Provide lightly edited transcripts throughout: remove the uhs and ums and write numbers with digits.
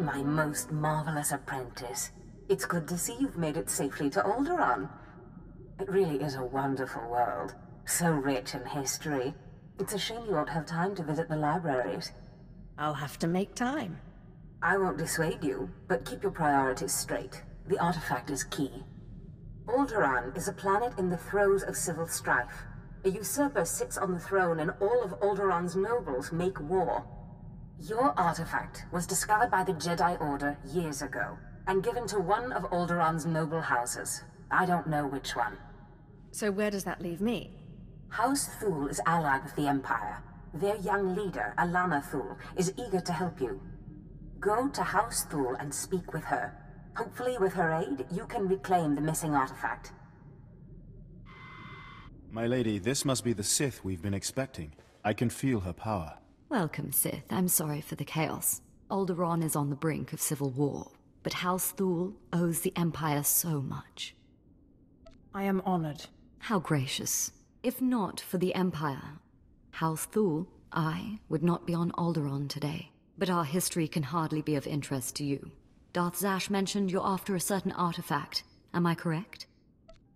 My most marvelous apprentice. It's good to see you've made it safely to Alderaan. It really is a wonderful world. So rich in history. It's a shame you won't have time to visit the libraries. I'll have to make time. I won't dissuade you, but keep your priorities straight. The artifact is key. Alderaan is a planet in the throes of civil strife. A usurper sits on the throne and all of Alderaan's nobles make war. Your artifact was discovered by the Jedi Order years ago, and given to one of Alderaan's noble houses. I don't know which one. So where does that leave me? House Thul is allied with the Empire. Their young leader, Alana Thul, is eager to help you. Go to House Thul and speak with her. Hopefully with her aid, you can reclaim the missing artifact. My lady, this must be the Sith we've been expecting. I can feel her power. Welcome, Sith. I'm sorry for the chaos. Alderaan is on the brink of civil war, but House Thul owes the Empire so much. I am honored. How gracious. If not for the Empire, House Thul, I would not be on Alderaan today. But our history can hardly be of interest to you. Darth Zash mentioned you're after a certain artifact. Am I correct?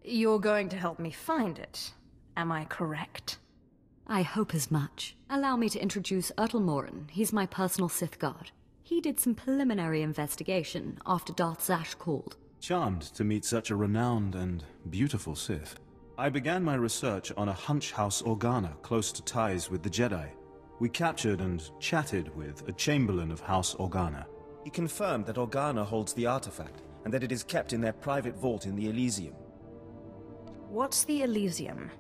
You're going to help me find it. Am I correct? I hope as much. Allow me to introduce Morin. He's my personal Sith guard. He did some preliminary investigation after Darth Zash called. Charmed to meet such a renowned and beautiful Sith. I began my research on a hunch house Organa close to ties with the Jedi. We captured and chatted with a Chamberlain of House Organa. He confirmed that Organa holds the artifact, and that it is kept in their private vault in the Elysium. What's the Elysium?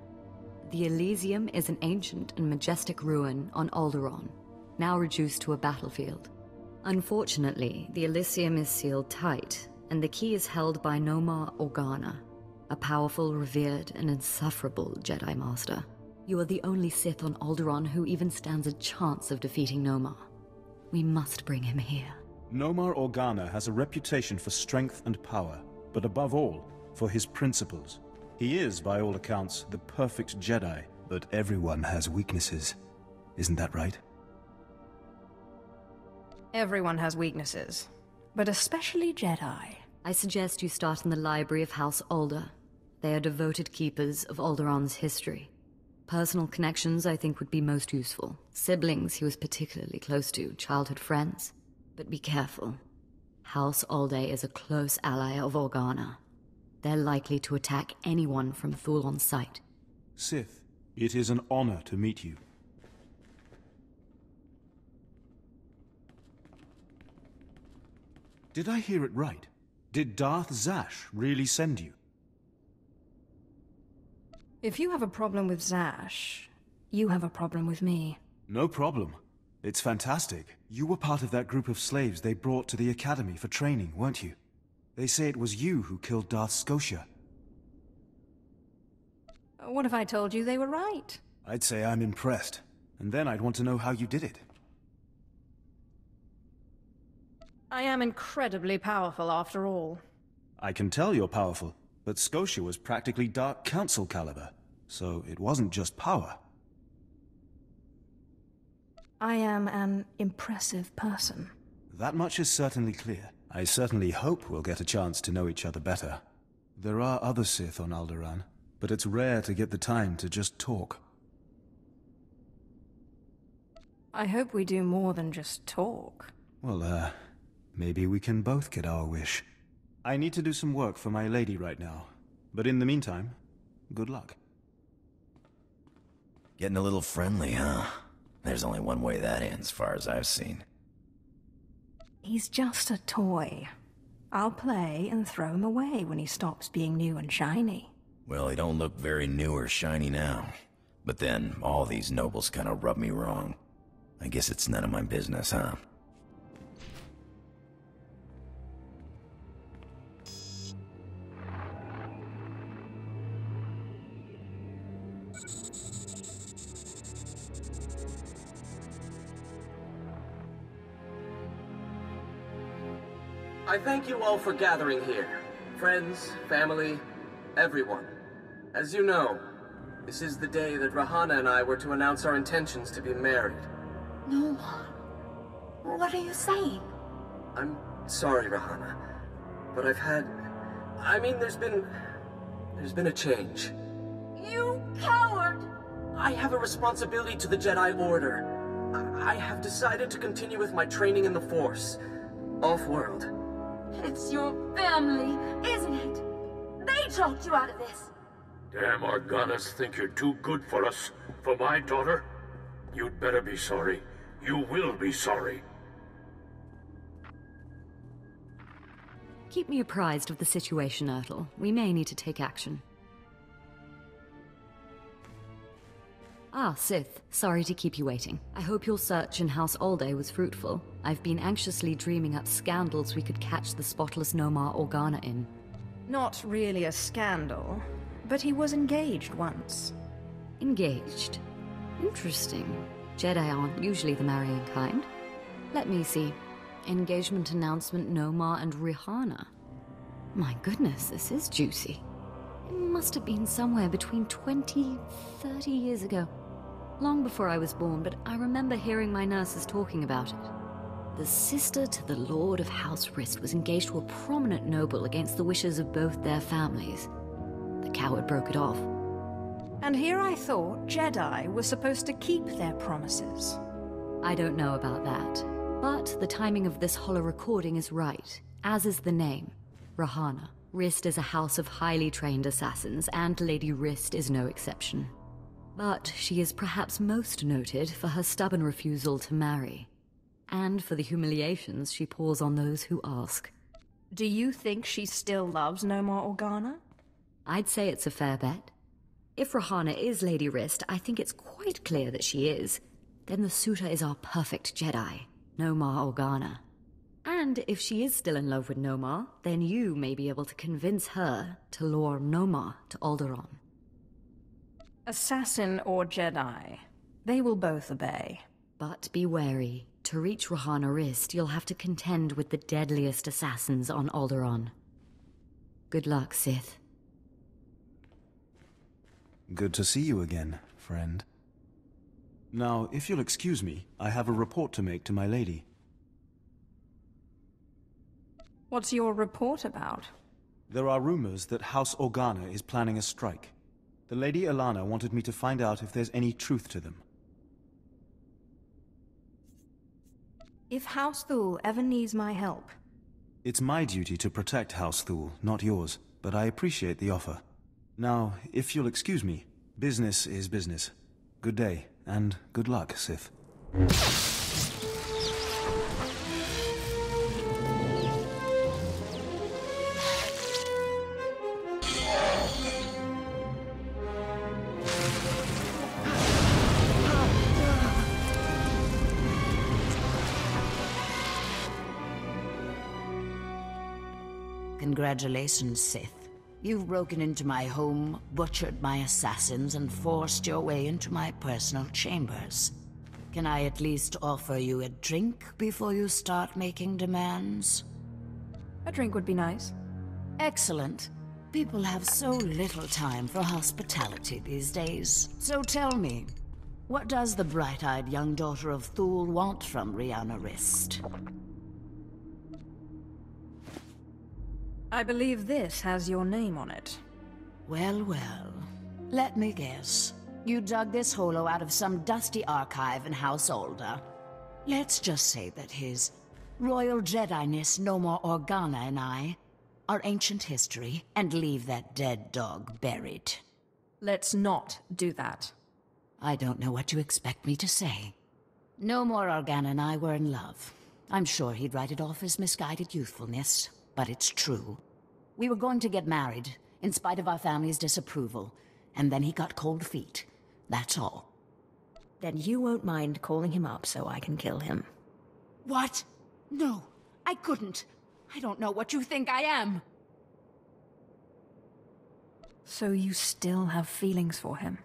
The Elysium is an ancient and majestic ruin on Alderaan, now reduced to a battlefield. Unfortunately, the Elysium is sealed tight, and the key is held by Nomar Organa, a powerful, revered, and insufferable Jedi Master. You are the only Sith on Alderaan who even stands a chance of defeating Nomar. We must bring him here. Nomar Organa has a reputation for strength and power, but above all, for his principles. He is, by all accounts, the perfect Jedi, but everyone has weaknesses. Isn't that right? Everyone has weaknesses, but especially Jedi. I suggest you start in the library of House Alder. They are devoted keepers of Alderaan's history. Personal connections, I think, would be most useful. Siblings he was particularly close to, childhood friends. But be careful. House Alde is a close ally of Organa. They're likely to attack anyone from Thul on sight. Sith, it is an honor to meet you. Did I hear it right? Did Darth Zash really send you? If you have a problem with Zash, you have a problem with me. No problem. It's fantastic. You were part of that group of slaves they brought to the Academy for training, weren't you? They say it was you who killed Darth Scotia. What if I told you they were right? I'd say I'm impressed. And then I'd want to know how you did it. I am incredibly powerful after all. I can tell you're powerful, but Scotia was practically Dark Council caliber, so it wasn't just power. I am an impressive person. That much is certainly clear. I certainly hope we'll get a chance to know each other better. There are other Sith on Alderaan, but it's rare to get the time to just talk. I hope we do more than just talk. Well, maybe we can both get our wish. I need to do some work for my lady right now, but in the meantime, good luck. Getting a little friendly, huh? There's only one way that ends, far as I've seen. He's just a toy. I'll play and throw him away when he stops being new and shiny. Well, he don't look very new or shiny now. But then, all these nobles kinda rub me wrong. I guess it's none of my business, huh? I thank you all for gathering here. Friends, family, everyone. As you know, this is the day that Rahana and I were to announce our intentions to be married. No. What are you saying? I'm sorry, Rahana. But there's been a change. You coward! I have a responsibility to the Jedi Order. I have decided to continue with my training in the Force. Off-world. It's your family, isn't it? They talked you out of this. Damn Organas think you're too good for us. For my daughter? You'd better be sorry. You will be sorry. Keep me apprised of the situation, Ertl. We may need to take action. Ah, Sith. Sorry to keep you waiting. I hope your search in House Alde was fruitful. I've been anxiously dreaming up scandals we could catch the spotless Nomar Organa in. Not really a scandal, but he was engaged once. Engaged? Interesting. Jedi aren't usually the marrying kind. Let me see. Engagement announcement, Nomar and Rihanna. My goodness, this is juicy. It must have been somewhere between 20, 30 years ago. Long before I was born, but I remember hearing my nurses talking about it. The sister to the Lord of House Rist was engaged to a prominent noble against the wishes of both their families. The coward broke it off. And here I thought Jedi were supposed to keep their promises. I don't know about that. But the timing of this holo recording is right, as is the name, Rahana. Rist is a house of highly trained assassins, and Lady Rist is no exception. But she is perhaps most noted for her stubborn refusal to marry, and for the humiliations she pours on those who ask. Do you think she still loves Nomar Organa? I'd say it's a fair bet. If Rahana is Lady Rist, I think it's quite clear that she is. Then the suitor is our perfect Jedi. Nomar Organa. And if she is still in love with Nomar, then you may be able to convince her to lure Nomar to Alderaan. Assassin or Jedi, they will both obey. But be wary. To reach Rahana Rist, you'll have to contend with the deadliest assassins on Alderaan. Good luck, Sith. Good to see you again, friend. Now, if you'll excuse me, I have a report to make to my lady. What's your report about? There are rumors that House Organa is planning a strike. The Lady Ilana wanted me to find out if there's any truth to them. If House Thul ever needs my help... It's my duty to protect House Thul, not yours, but I appreciate the offer. Now, if you'll excuse me, business is business. Good day. And good luck, Sith. Congratulations, Sith. You've broken into my home, butchered my assassins, and forced your way into my personal chambers. Can I at least offer you a drink before you start making demands? A drink would be nice. Excellent. People have so little time for hospitality these days. So tell me, what does the bright-eyed young daughter of Thul want from Rihanna Rist? I believe this has your name on it. Well, well. Let me guess. You dug this holo out of some dusty archive in House Alda. Let's just say that his Royal Jedi-ness Nomar Organa and I are ancient history, and leave that dead dog buried. Let's not do that. I don't know what you expect me to say. Nomar Organa and I were in love. I'm sure he'd write it off as misguided youthfulness. But it's true. We were going to get married, in spite of our family's disapproval, and then he got cold feet. That's all. Then you won't mind calling him up so I can kill him. What? No, I couldn't. I don't know what you think I am. So you still have feelings for him?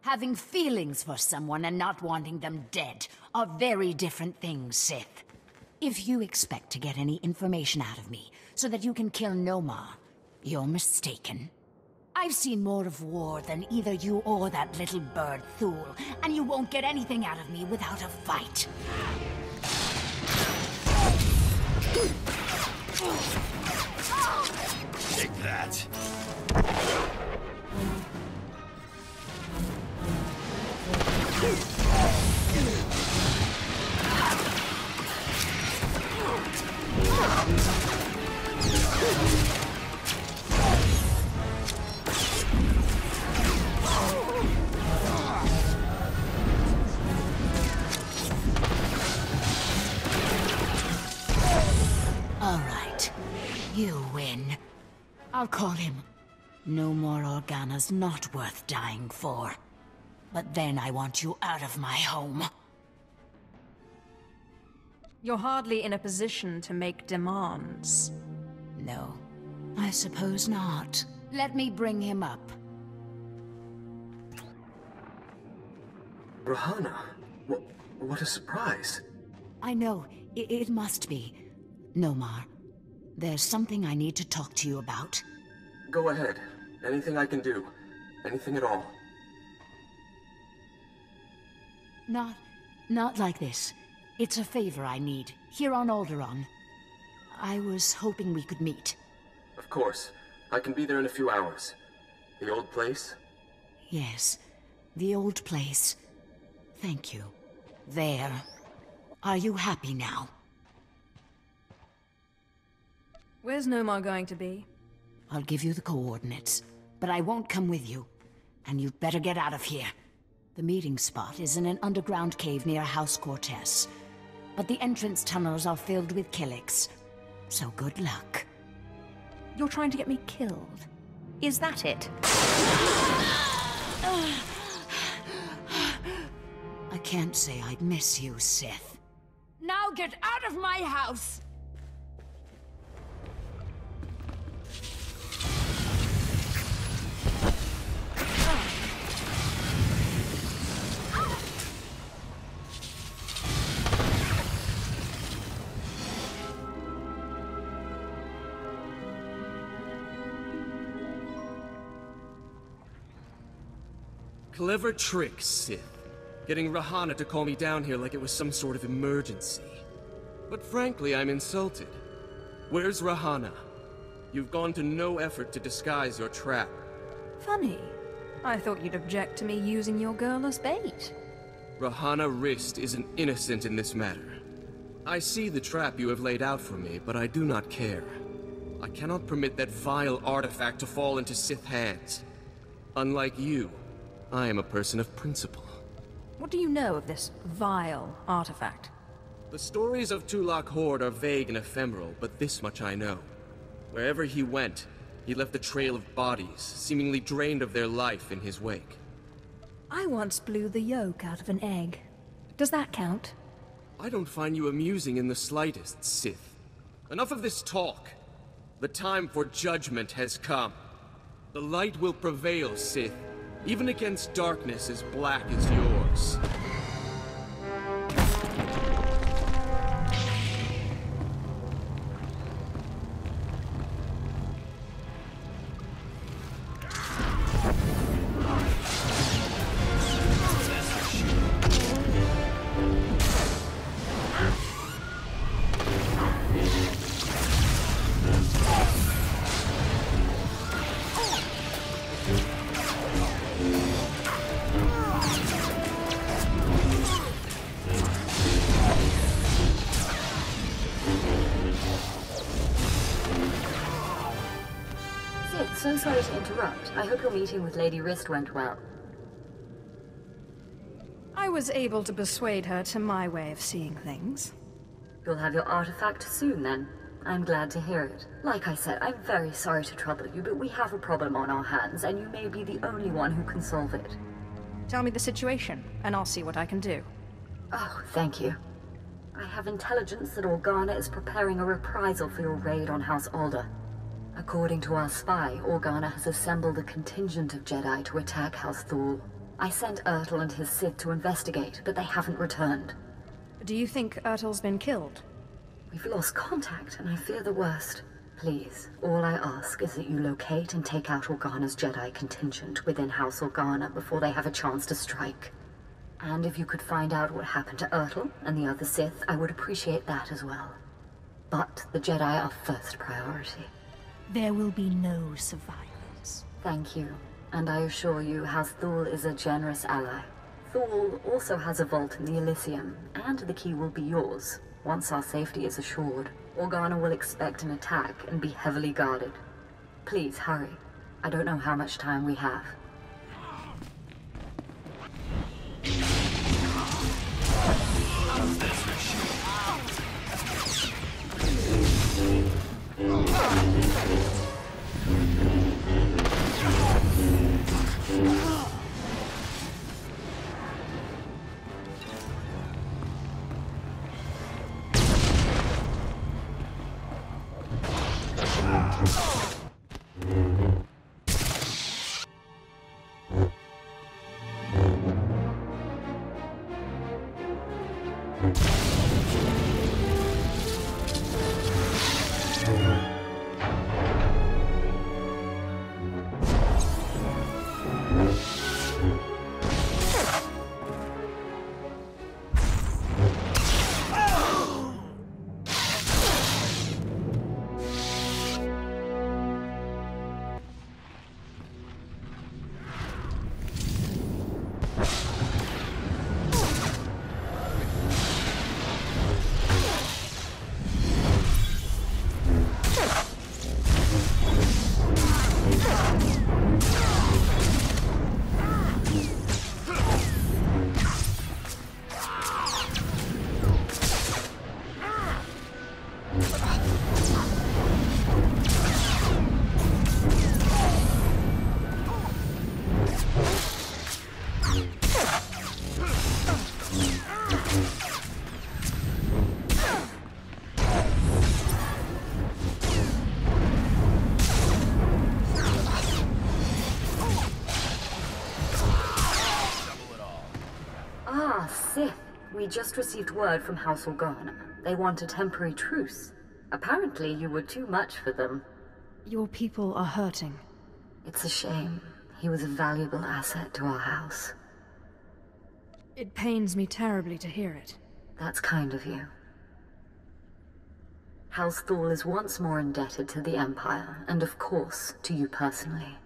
Having feelings for someone and not wanting them dead are very different things, Sith. If you expect to get any information out of me so that you can kill Nomar, you're mistaken. I've seen more of war than either you or that little bird Thul, and you won't get anything out of me without a fight. All right. You win. I'll call him. No more Organa's not worth dying for. But then I want you out of my home. You're hardly in a position to make demands. No, I suppose not. Let me bring him up. Rahana, what a surprise. I know, it must be. Nomar, there's something I need to talk to you about. Go ahead. Anything I can do. Anything at all. Not like this. It's a favor I need, here on Alderaan. I was hoping we could meet. Of course. I can be there in a few hours. The old place? Yes, the old place. Thank you. There. Are you happy now? Where's Nomar going to be? I'll give you the coordinates, but I won't come with you. And you'd better get out of here. The meeting spot is in an underground cave near House Cortez. But the entrance tunnels are filled with Killiks. So good luck. You're trying to get me killed. Is that it? I can't say I'd miss you, Sith. Now get out of my house! Clever trick, Sith. Getting Rahana to call me down here like it was some sort of emergency. But frankly, I'm insulted. Where's Rahana? You've gone to no effort to disguise your trap. Funny. I thought you'd object to me using your girl as bait. Rahana Rist isn't innocent in this matter. I see the trap you have laid out for me, but I do not care. I cannot permit that vile artifact to fall into Sith hands. Unlike you, I am a person of principle. What do you know of this vile artifact? The stories of Tulak Hord are vague and ephemeral, but this much I know. Wherever he went, he left a trail of bodies, seemingly drained of their life in his wake. I once blew the yolk out of an egg. Does that count? I don't find you amusing in the slightest, Sith. Enough of this talk. The time for judgment has come. The light will prevail, Sith, even against darkness as black as yours. So sorry to interrupt. I hope your meeting with Lady Rist went well. I was able to persuade her to my way of seeing things. You'll have your artifact soon, then. I'm glad to hear it. Like I said, I'm very sorry to trouble you, but we have a problem on our hands, and you may be the only one who can solve it. Tell me the situation, and I'll see what I can do. Oh, thank you. I have intelligence that Organa is preparing a reprisal for your raid on House Alder. According to our spy, Organa has assembled a contingent of Jedi to attack House Thul. I sent Ertl and his Sith to investigate, but they haven't returned. Do you think Ertl's been killed? We've lost contact, and I fear the worst. Please, all I ask is that you locate and take out Organa's Jedi contingent within House Organa before they have a chance to strike. And if you could find out what happened to Ertl and the other Sith, I would appreciate that as well. But the Jedi are first priority. There will be no survivors. Thank you. And I assure you, House Thul is a generous ally. Thule also has a vault in the Elysium, and the key will be yours, once our safety is assured. Organa will expect an attack and be heavily guarded. Please, hurry. I don't know how much time we have. Sith, we just received word from House Organa. They want a temporary truce. Apparently you were too much for them. Your people are hurting. It's a shame. He was a valuable asset to our house. It pains me terribly to hear it. That's kind of you. House Thule is once more indebted to the Empire, and of course, to you personally.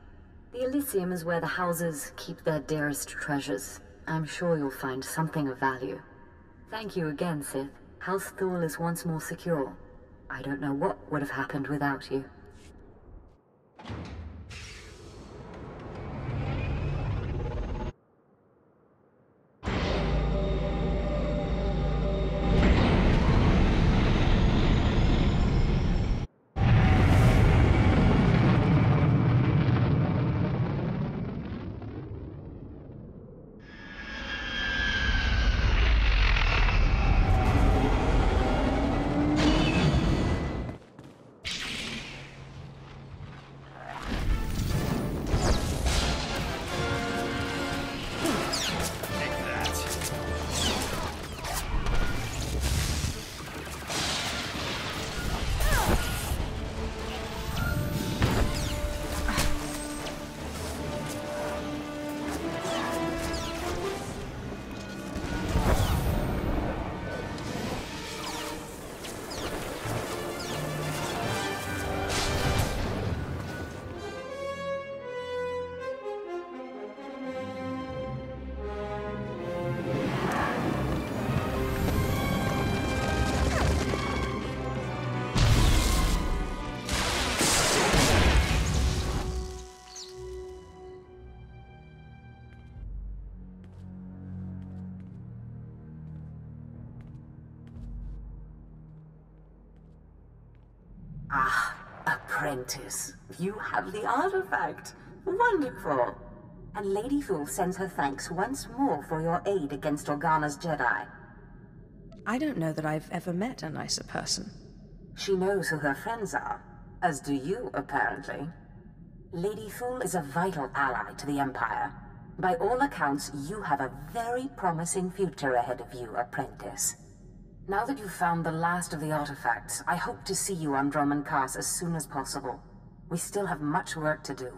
The Elysium is where the houses keep their dearest treasures. I'm sure you'll find something of value. Thank you again, Sith. House Thule is once more secure. I don't know what would have happened without you. Ah, apprentice. You have the artifact. Wonderful. And Lady Thule sends her thanks once more for your aid against Organa's Jedi. I don't know that I've ever met a nicer person. She knows who her friends are, as do you, apparently. Lady Thule is a vital ally to the Empire. By all accounts, you have a very promising future ahead of you, apprentice. Now that you've found the last of the artifacts, I hope to see you on Dromund Kaas as soon as possible. We still have much work to do.